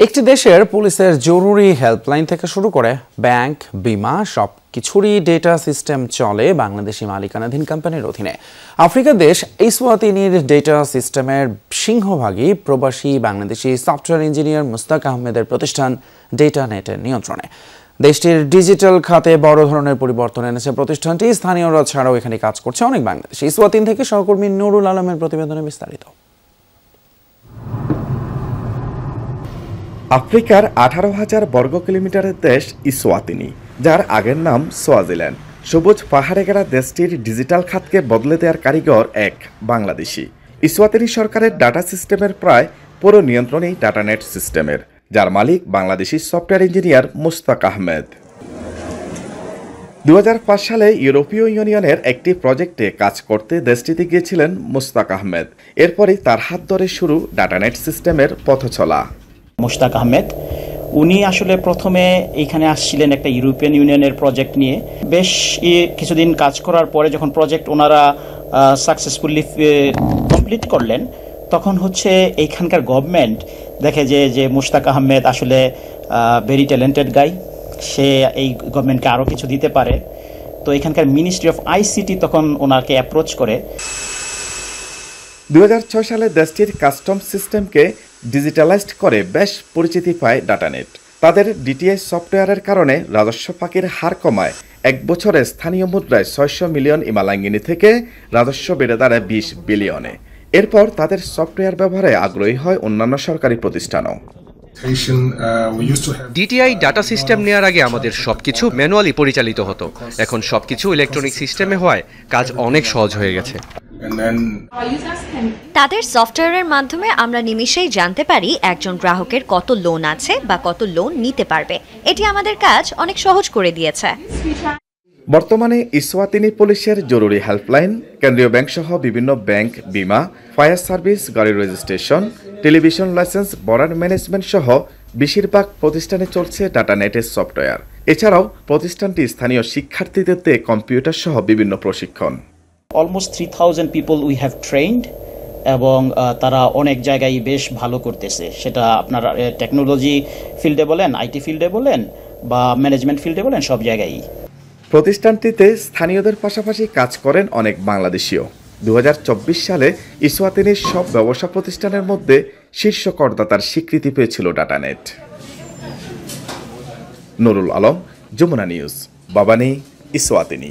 একটি দেশের পুলিশের জরুরি হেল্পলাইন থেকে শুরু করে ব্যাংক, বিমা সবকিছুরই ডেটা সিস্টেম চলে বাংলাদেশি মালিকানাধীন কোম্পানির অধীনে। আফ্রিকা দেশ ইসওয়াতিনির ডেটা সিস্টেমের সিংহভাগই প্রবাসী বাংলাদেশি সফটওয়্যার ইঞ্জিনিয়ার মুস্তাক আহমেদের প্রতিষ্ঠান ডেটা নেটের নিয়ন্ত্রণে। দেশটির ডিজিটাল খাতে বড় ধরনের পরিবর্তন এনেছে প্রতিষ্ঠানটি। স্থানীয়রা ছাড়াও এখানে কাজ করছে অনেক বাংলাদেশি। ইসওয়াতিন থেকে সহকর্মী নুরুল আলমের প্রতিবেদনে বিস্তারিত। আফ্রিকার 18,000 বর্গ কিলোমিটারের দেশ ইসওয়াতিনি, যার আগের নাম সোয়াজিল্যান্ড। সবুজ পাহাড়ে ঘেরা দেশটির ডিজিটাল খাতকে বদলে দেওয়ার কারিগর এক বাংলাদেশি। ইসওয়াতিনি সরকারের ডাটা সিস্টেমের প্রায় পুরো নিয়ন্ত্রণই ডাটানেট সিস্টেমের, যার মালিক বাংলাদেশি সফটওয়্যার ইঞ্জিনিয়ার মুস্তাক আহমেদ। 2005 সালে ইউরোপীয় ইউনিয়নের একটি প্রজেক্টে কাজ করতে দেশটিতে গিয়েছিলেন মুস্তাক আহমেদ। এরপরই তার হাত ধরে শুরু ডাটানেট সিস্টেমের পথচলা। মুস্তাক আহমেদ উনি আসলে প্রথমে এখানে আসছিলেন একটা ইউরোপিয়ান ইউনিয়নের প্রজেক্ট নিয়ে। বেশ কিছুদিন কাজ করার পরে যখন প্রজেক্ট ওনারা সাকসেসফুলি কমপ্লিট করলেন, তখন হচ্ছে এইখানকার গভর্নমেন্ট দেখে যে মুস্তাক আহমেদ আসলে ভেরি ট্যালেন্টেড গাই, সে এই গভর্নমেন্টকে আরও কিছু দিতে পারে। তো এখানকার মিনিস্ট্রি অফ আইসিটি তখন ওনাকে অ্যাপ্রোচ করে। 2006 সালে দেশটির কাস্টম সিস্টেমকে ডিজিটালাইজড করে বেশ পরিচিতি পায় ডাটানেট। তাদের ডিটিআই সফটওয়্যারের কারণে রাজস্ব ফাঁকির হার কমায় 1 বছরে স্থানীয় মুদ্রায় 600 মিলিয়ন ইমালাঙ্গিনী থেকে রাজস্ব বেড়ে দাঁড়ায় 20 বিলিয়নে। এরপর তাদের সফটওয়্যার ব্যবহারে আগ্রহী হয় অন্যান্য সরকারি প্রতিষ্ঠানও। ডিটিআই ডাটা সিস্টেম নেওয়ার আগে আমাদের সবকিছু ম্যানুয়ালি পরিচালিত হতো। এখন সবকিছু ইলেকট্রনিক সিস্টেমে হওয়ায় কাজ অনেক সহজ হয়ে গেছে। তাদের সফটওয়্যারের মাধ্যমে আমরা নিমিষেই জানতে পারি একজন গ্রাহকের কত লোন আছে বা কত লোন নিতে পারবে। এটি আমাদের কাজ অনেক সহজ করে দিয়েছে। বর্তমানে ইসওয়াতিনি পুলিশের জরুরি হেল্পলাইন, কেন্দ্রীয় ব্যাংক সহ বিভিন্ন ব্যাংক, বিমা, ফায়ার সার্ভিস, গাড়ির registration, television licence, border management সহ বেশিরভাগ প্রতিষ্ঠানে চলছে ডাটানেটের সফটওয়্যার। এছাড়াও প্রতিষ্ঠানটি স্থানীয় শিক্ষার্থীদের কম্পিউটার সহ বিভিন্ন প্রশিক্ষণ। Almost 3000 people we have trend, এবং তারা অনেক জায়গায় বেশ ভালো করতেছে। সেটা আপনার টেকনোলজি ফিল্ডে বলেন, আইটি ফিল্ডে বলেন বা ম্যানেজমেন্ট ফিল্ডে বলেন, সব জায়গায়। প্রতিষ্ঠানটিতে স্থানীয়দের পাশাপাশি কাজ করেন অনেক বাংলাদেশিও। 2024 সালে ইসওয়াতিনির সব ব্যবসা প্রতিষ্ঠানের মধ্যে শীর্ষ করদাতার স্বীকৃতি পেয়েছিল Datanet. Nurul Alam, Jamuna news, Mbabane, Eswatini.